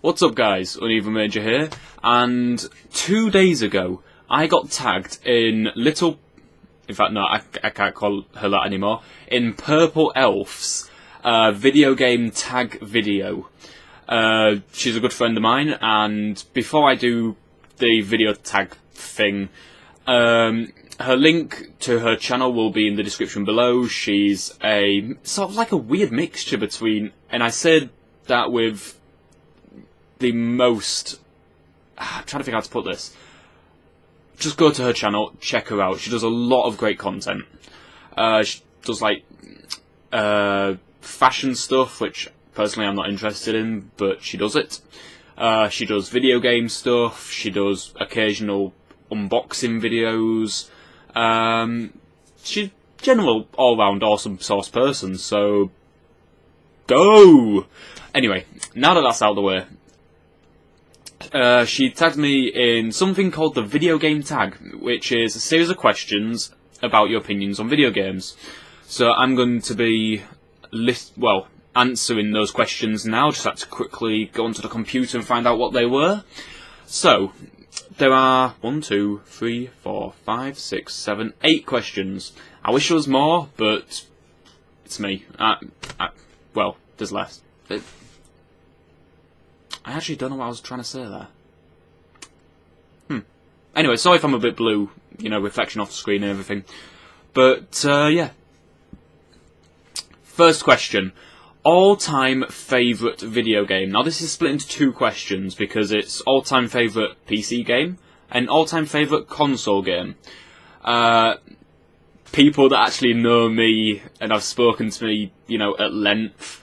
What's up guys, UnevenRanger here, and 2 days ago I got tagged in in fact no, I can't call her that anymore, in Purple Elf's video game tag video. She's a good friend of mine, and before I do the video tag thing, her link to her channel will be in the description below. She's a sort of like a weird mixture between, and I said that with the most, I'm trying to figure out how to put this. Just go to her channel, check her out. She does a lot of great content. She does like fashion stuff, which personally I'm not interested in, but she does it. She does video game stuff. She does occasional unboxing videos. She's a general all-round awesome source person, so go! Anyway, now that that's out of the way, she tagged me in something called the video game tag, which is a series of questions about your opinions on video games. So I'm going to be answering those questions now. Just had to quickly go onto the computer and find out what they were. So there are 1, 2, 3, 4, 5, 6, 7, 8 questions. I wish there was more, but it's me. Well, there's less. I actually don't know what I was trying to say there. Anyway, sorry if I'm a bit blue, you know, reflection off the screen and everything. But, yeah. First question. All-time favourite video game. Now, this is split into 2 questions, because it's all-time favourite PC game and all-time favourite console game. People that actually know me and have spoken to me, you know, at length,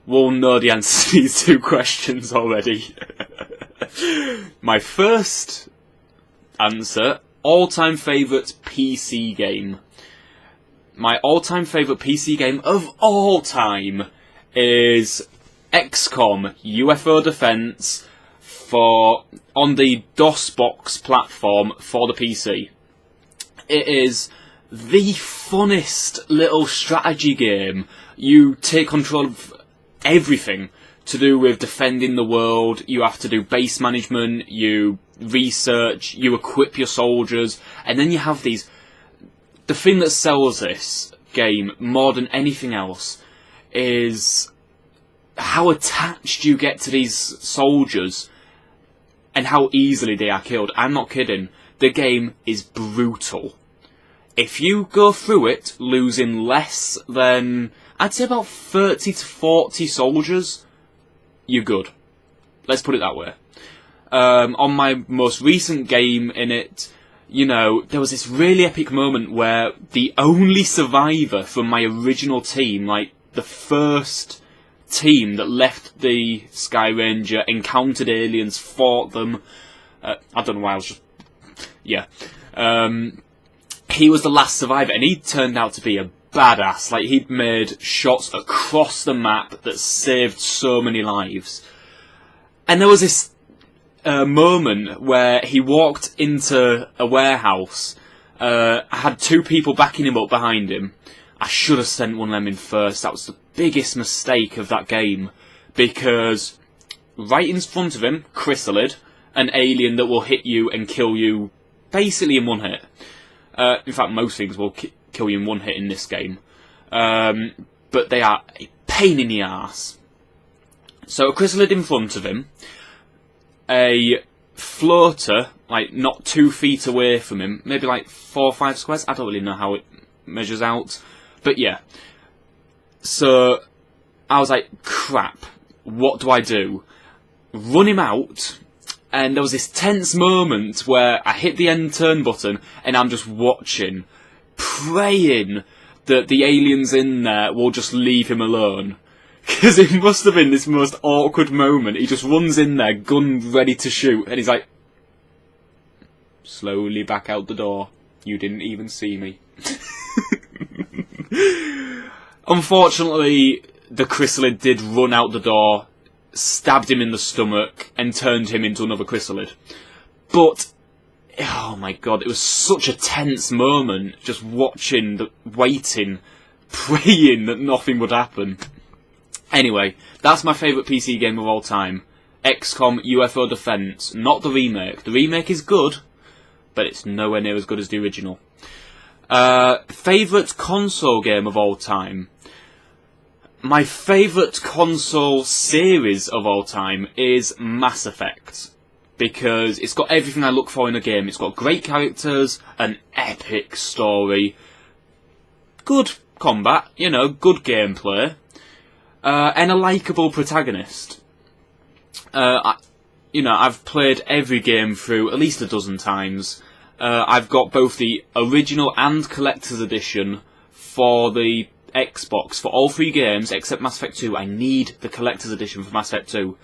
will know the answer to these 2 questions already. My first answer, all-time favourite PC game. My all-time favourite PC game of all time is XCOM UFO Defense on the DOSBox platform for the PC. It is the funnest little strategy game. You take control of everything to do with defending the world. You have to do base management, you research, you equip your soldiers, and then you have these... The thing that sells this game more than anything else is how attached you get to these soldiers and how easily they are killed. I'm not kidding. The game is brutal. If you go through it losing less than, I'd say about 30 to 40 soldiers, you're good. Let's put it that way. On my most recent game in it, you know, there was this really epic moment where the only survivor from my original team, like the first team that left the Sky Ranger, encountered aliens, fought them. I don't know why I was just... Yeah. He was the last survivor, and he turned out to be a badass. Like, he'd made shots across the map that saved so many lives. And there was this moment where he walked into a warehouse. I had 2 people backing him up behind him. I should have sent one of them in first. That was the biggest mistake of that game, because right in front of him, Chrysalid, an alien that will hit you and kill you basically in one hit. In fact, most things will kill you in one hit in this game. But they are a pain in the arse. So a Chrysalid in front of him, a floater, like not 2 feet away from him, maybe like 4 or 5 squares. I don't really know how it measures out. But yeah. So I was like, crap, what do I do? Run him out. And there was this tense moment where I hit the end turn button and I'm just watching, praying that the aliens in there will just leave him alone. Because it must have been this most awkward moment. He just runs in there, gun ready to shoot, and he's like, slowly back out the door. You didn't even see me. Unfortunately, the Chrysalid did run out the door, stabbed him in the stomach, and turned him into another Chrysalid. But, oh my god, it was such a tense moment, just watching, waiting, praying that nothing would happen. Anyway, that's my favourite PC game of all time. XCOM UFO Defense, not the remake. The remake is good, but it's nowhere near as good as the original. Favourite console game of all time? My favourite console series of all time is Mass Effect, because it's got everything I look for in a game. It's got great characters, an epic story, good combat, you know, good gameplay, and a likeable protagonist. I've played every game through at least a dozen times. I've got both the original and collector's edition for the Xbox for all 3 games except Mass Effect 2. I need the collector's edition for Mass Effect 2.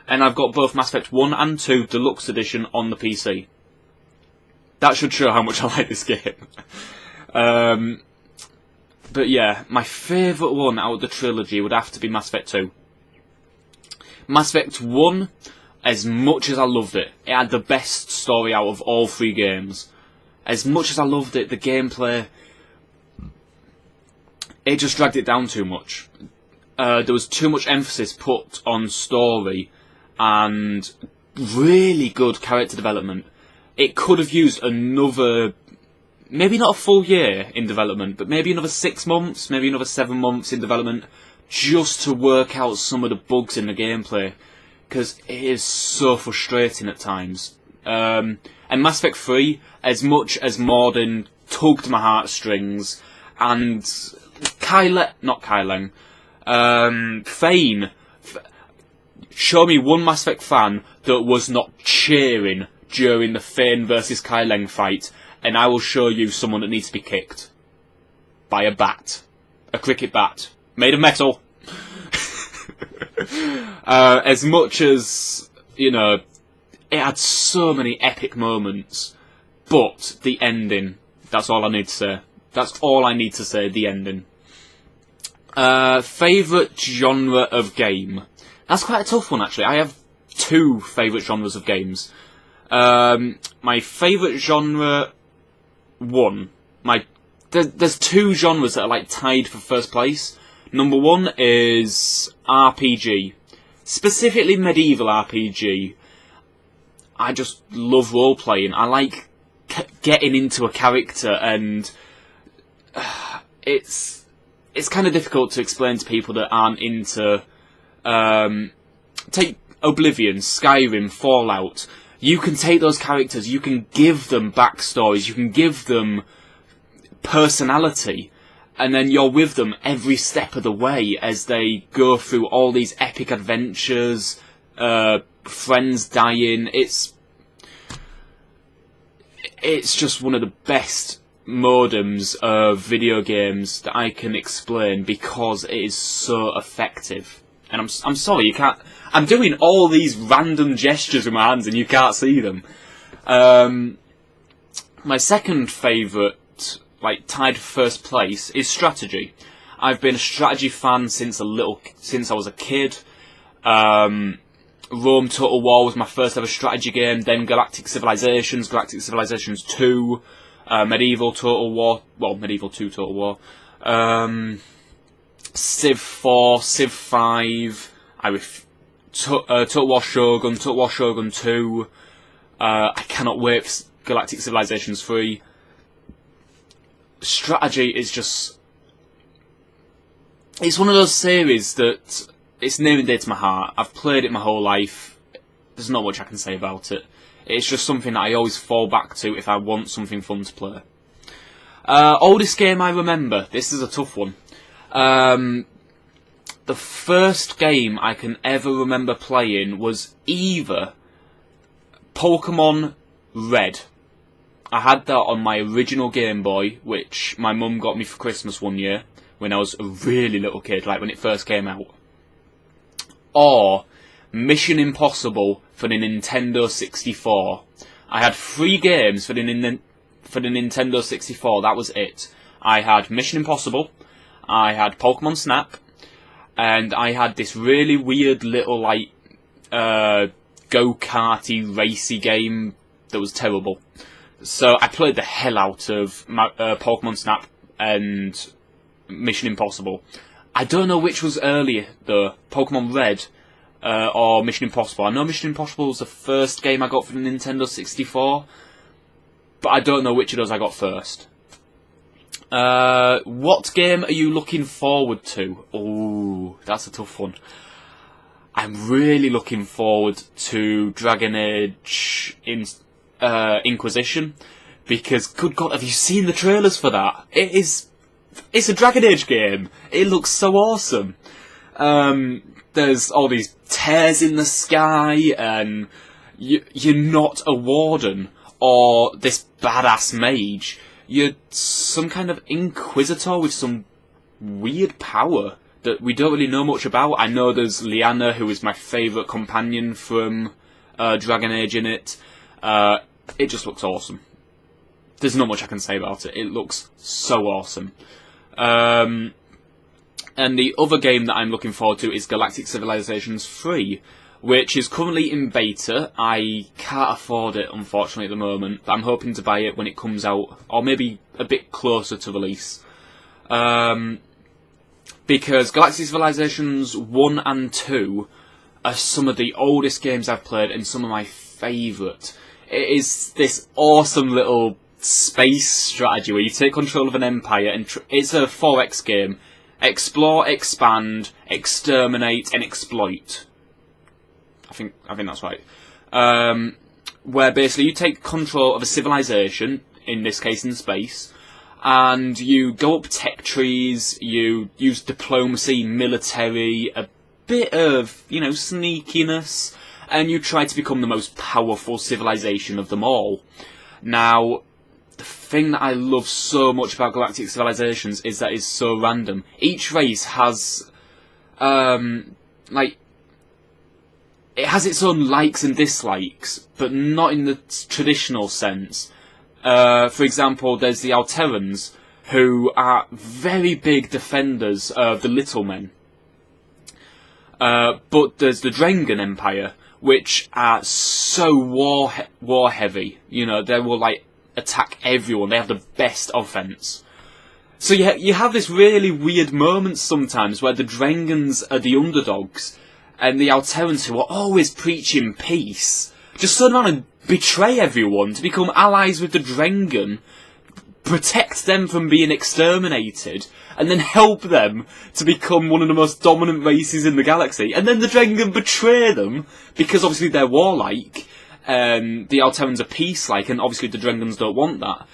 And I've got both Mass Effect 1 and 2 Deluxe Edition on the PC. That should show how much I like this game. But yeah, my favourite one out of the trilogy would have to be Mass Effect 2. Mass Effect 1, as much as I loved it, it had the best story out of all 3 games. As much as I loved it, the gameplay, it just dragged it down too much. There was too much emphasis put on story and really good character development. It could have used another, maybe not a full year in development, but maybe another 6 months, maybe another 7 months in development, just to work out some of the bugs in the gameplay, because it is so frustrating at times. And Mass Effect 3, as much as Morden tugged my heartstrings, and Thane, show me one Mass Effect fan that was not cheering during the Thane versus Kyleng fight, and I will show you someone that needs to be kicked by a bat. A cricket bat. Made of metal. As much as, you know, it had so many epic moments, but the ending, that's all I need to say. That's all I need to say, the ending. Favourite genre of game? That's quite a tough one, actually. I have 2 favourite genres of games. My favourite genre, there's 2 genres that are like tied for first place. Number 1 is RPG. Specifically medieval RPG. I just love role-playing. I like getting into a character, and it's kind of difficult to explain to people that aren't into... take Oblivion, Skyrim, Fallout. You can take those characters, you can give them backstories, you can give them personality, and then you're with them every step of the way as they go through all these epic adventures, friends dying. It's just one of the best modems of video games that I can explain, because it is so effective. And I'm sorry, you can't... I'm doing all these random gestures with my hands and you can't see them. My second favourite, like, tied for first place, is strategy. I've been a strategy fan since I was a kid. Rome Total War was my first ever strategy game, then Galactic Civilizations 2, Medieval Total War, well, Medieval 2 Total War, Civ 4, Civ 5, Total War Shogun, Total War Shogun 2, I cannot wait for Galactic Civilizations 3. Strategy is just... it's one of those series that it's near and dear to my heart. I've played it my whole life. There's not much I can say about it. It's just something that I always fall back to if I want something fun to play. Oldest game I remember. This is a tough one. The first game I can ever remember playing was either Pokemon Red. I had that on my original Game Boy, which my mum got me for Christmas one year, when I was a really little kid, like when it first came out. Or Mission Impossible for the Nintendo 64. I had 3 games for the Nintendo 64, that was it. I had Mission Impossible, I had Pokemon Snap, and I had this really weird little, like, go-karty, racy game that was terrible. So I played the hell out of Pokemon Snap and Mission Impossible. I don't know which was earlier, though, Pokemon Red or Mission Impossible. I know Mission Impossible was the first game I got for the Nintendo 64, but I don't know which of those I got first. What game are you looking forward to? Oh, that's a tough one. I'm really looking forward to Dragon Age Inquisition, because, good God, have you seen the trailers for that? It's a Dragon Age game. It looks so awesome. There's all these tears in the sky, and you're not a warden or this badass mage. You're some kind of inquisitor with some weird power that we don't really know much about. I know there's Lyanna, who is my favourite companion from Dragon Age in it. It just looks awesome. There's not much I can say about it. It looks so awesome. And the other game that I'm looking forward to is Galactic Civilizations 3, which is currently in beta. I can't afford it, unfortunately, at the moment, but I'm hoping to buy it when it comes out, or maybe a bit closer to release. Because Galactic Civilizations 1 and 2 are some of the oldest games I've played and some of my favourite. It is this awesome little space strategy where you take control of an empire, and it's a 4X game. Explore, expand, exterminate, and exploit. I think that's right. Where basically you take control of a civilization, in this case in space, and you go up tech trees, you use diplomacy, military, a bit of, sneakiness, and you try to become the most powerful civilization of them all. Now, the thing that I love so much about Galactic Civilizations is that it's so random. Each race has, it has its own likes and dislikes, but not in the traditional sense. For example, there's the Alterans, who are very big defenders of the Little Men. But there's the Drengen Empire, which are so war heavy. They will attack everyone. They have the best offense. So you have this really weird moment sometimes where the Drengens are the underdogs, and the Alterans, who are always preaching peace, just turn around and betray everyone to become allies with the Drengen, protect them from being exterminated, and then help them to become one of the most dominant races in the galaxy. And then the Drengen betray them, because obviously they're warlike, and the Alterans are peace-like, and obviously the Drengens don't want that.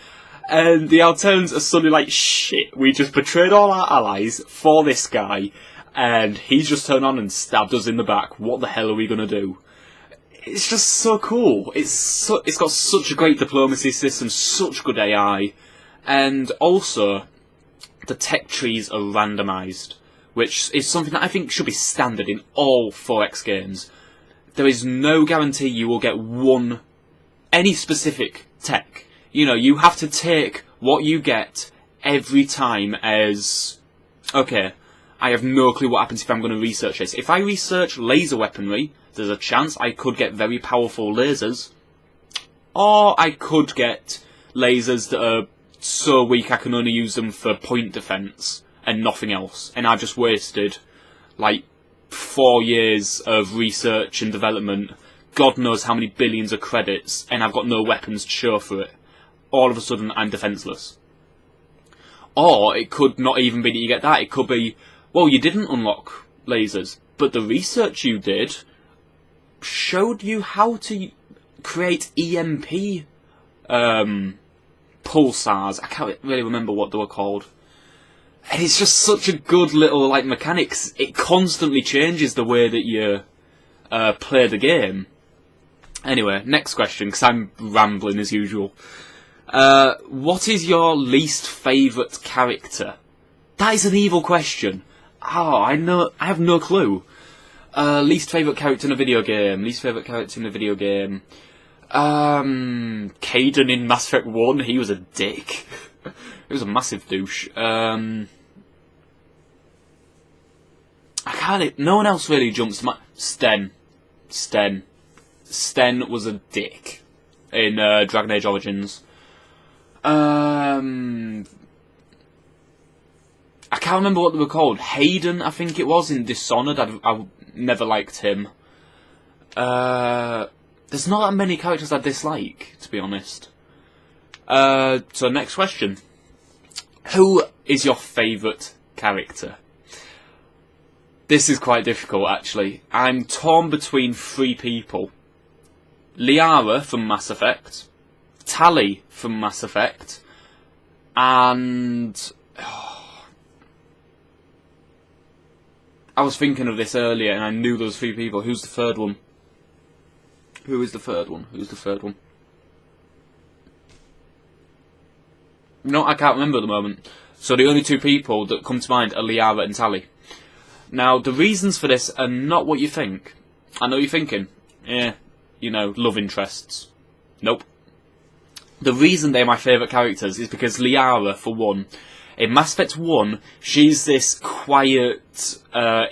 And the Alterans are suddenly like, shit, we just betrayed all our allies for this guy, and he's just turned on and stabbed us in the back. What the hell are we going to do? It's just so cool. It's got such a great diplomacy system, such good AI, and also the tech trees are randomised, which is something that I think should be standard in all 4X games. There is no guarantee you will get any specific tech. You have to take what you get every time as, okay, I have no clue what happens if I'm going to research this. If I research laser weaponry, there's a chance I could get very powerful lasers. Or I could get lasers that are so weak I can only use them for point defense and nothing else. And I've just wasted, 4 years of research and development, God knows how many billions of credits, and I've got no weapons to show for it. All of a sudden, I'm defenseless. Or it could not even be that you get that. It could be, well, you didn't unlock lasers, but the research you did showed you how to create EMP pulsars. I can't really remember what they were called. And it's just such a good little mechanics. It constantly changes the way that you play the game. Anyway, next question, because I'm rambling as usual. What is your least favourite character? That is an evil question. Oh, I have no clue. Least favourite character in a video game. Kaden in Mass Effect 1, he was a dick. He was a massive douche. No one else really jumps to my... Sten was a dick in Dragon Age Origins. I can't remember what they were called. Hayden, I think it was, in Dishonored. never liked him. There's not that many characters I dislike, to be honest. So next question. Who is your favourite character? This is quite difficult, actually. I'm torn between 3 people. Liara from Mass Effect, Tali from Mass Effect, and... I was thinking of this earlier and I knew there was 3 people. Who's the third one? Who is the third one? Who's the third one? No, I can't remember at the moment. So the only 2 people that come to mind are Liara and Tali. Now, the reasons for this are not what you think. I know you're thinking, you know, love interests. Nope. The reason they're my favourite characters is because Liara, for one, in Mass Effect 1, she's this quiet,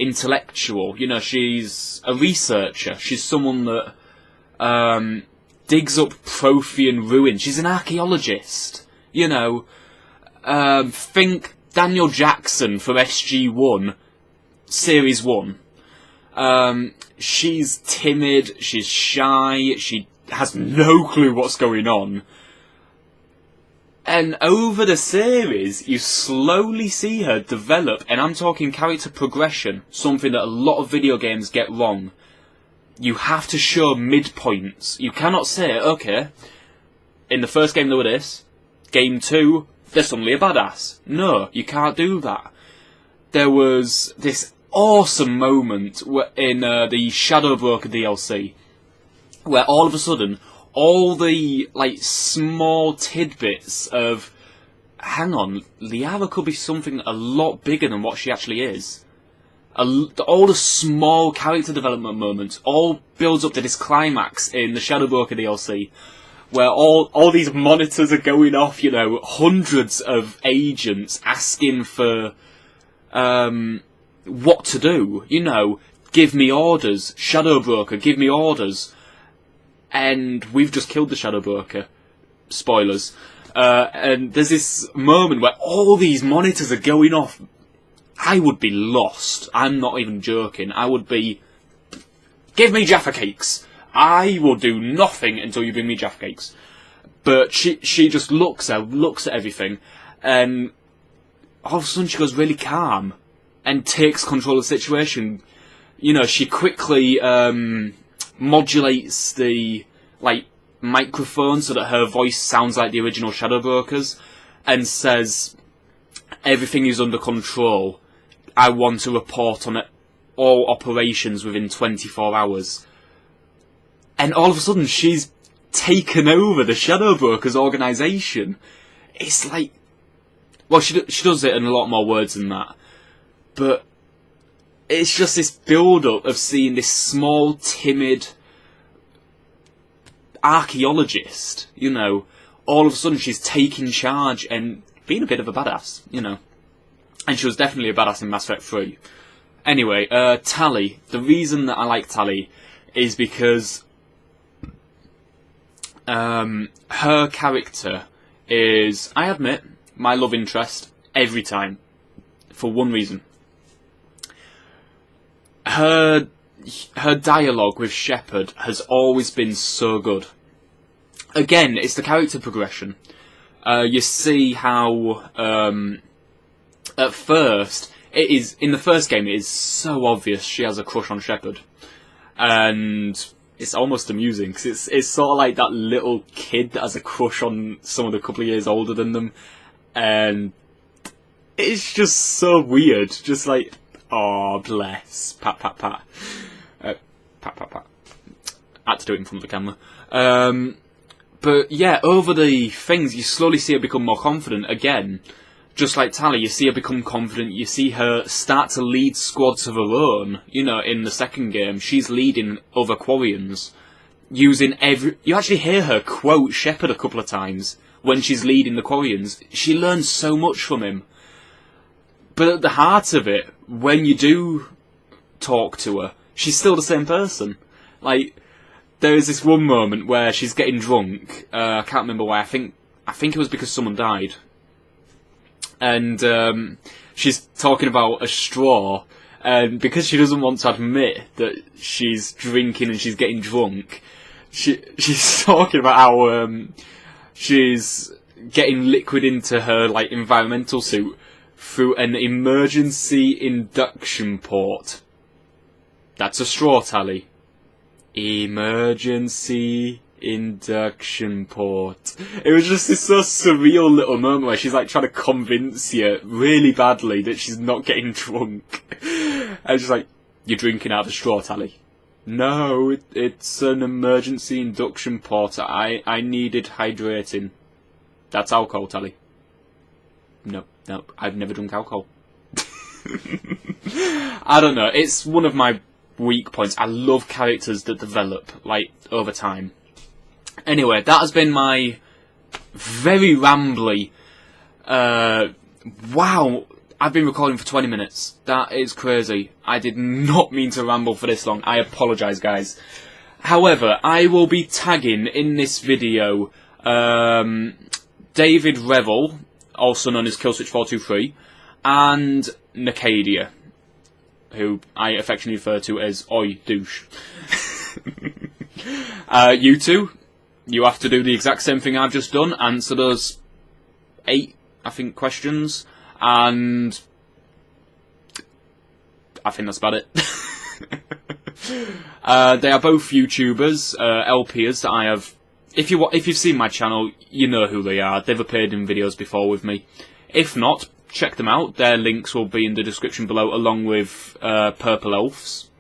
intellectual. You know, she's a researcher. She's someone that digs up Prothean ruins. She's an archaeologist. You know, think Daniel Jackson from SG-1, Series 1. She's timid, she's shy, she has no clue what's going on. And over the series, you slowly see her develop, and I'm talking character progression, something that a lot of video games get wrong. You have to show midpoints. You cannot say, okay, in the first game they were this, game 2, they're suddenly a badass. No, you can't do that. There was this awesome moment in the Shadowbroker DLC, where all of a sudden, all the, like, small tidbits of, hang on, Liara could be something a lot bigger than what she actually is. All the small character development moments all builds up to this climax in the Shadowbroker DLC, where all these monitors are going off, you know, hundreds of agents asking for, what to do, you know, give me orders, Shadowbroker, give me orders. And we've just killed the Shadowbroker. Spoilers. And there's this moment where all these monitors are going off. I would be lost. I'm not even joking. I would be... Give me Jaffa Cakes! I will do nothing until you bring me Jaffa Cakes. But she just looks at everything, and all of a sudden she goes really calm, and takes control of the situation. You know, she quickly... modulates the, like, microphone so that her voice sounds like the original Shadowbrokers, and says, everything is under control. I want to report on it, all operations within 24 hours. And all of a sudden, she's taken over the Shadowbrokers organisation. It's like... Well, she does it in a lot more words than that. But... it's just this build-up of seeing this small, timid archaeologist, you know, all of a sudden she's taking charge and being a bit of a badass, you know. And she was definitely a badass in Mass Effect 3. Anyway, Tali. The reason that I like Tali is because her character is, I admit, my love interest every time. For one reason. Her dialogue with Shepard has always been so good. Again, it's the character progression. You see how, at first, in the first game, it is so obvious she has a crush on Shepard. And it's almost amusing, because it's sort of like that little kid that has a crush on someone a couple of years older than them. And it's just so weird, just like... Oh, bless. Pat, pat, pat. Pat, pat, pat. I had to do it in front of the camera. But yeah, over the things, you slowly see her become more confident again. Just like Tali, you see her become confident, you see her start to lead squads of her own. You know, in the second game, she's leading other Quarians. Using you actually hear her quote Shepard a couple of times when she's leading the Quarians. She learns so much from him. But at the heart of it, when you do talk to her, she's still the same person. Like, there is this one moment where she's getting drunk. I can't remember why. I think it was because someone died. And she's talking about a straw, And because she doesn't want to admit that she's drinking and she's getting drunk, she's talking about how she's getting liquid into her like environmental suit through an emergency induction port. That's a straw, Tally. Emergency induction port. It was just this so surreal little moment where she's like trying to convince you really badly that she's not getting drunk. And she's like, "You're drinking out of a straw, Tally." "No, it's an emergency induction port. I needed hydrating." "That's alcohol, Tally." No, I've never drunk alcohol. I don't know, it's one of my weak points. I love characters that develop, like, over time. Anyway, that has been my very rambly... wow, I've been recording for 20 minutes. That is crazy. I did not mean to ramble for this long. I apologise, guys. However, I will be tagging in this video David Revel, also known as Killswitch423, and Nicadia, who I affectionately refer to as Oi Douche. You two, you have to do the exact same thing I've just done, answer those 8, I think, questions, and I think that's about it. They are both YouTubers, LPers that I have. If you've seen my channel, you know who they are. They've appeared in videos before with me. If not, check them out. Their links will be in the description below, along with Purple Elves,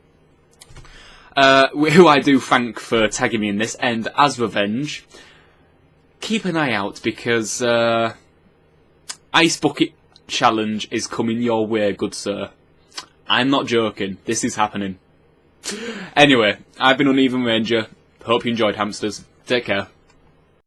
who I do thank for tagging me in this. And as revenge, keep an eye out, because Ice Bucket Challenge is coming your way, good sir. I'm not joking. This is happening. Anyway, I've been UnevenRanger. Hope you enjoyed, hamsters. Take care.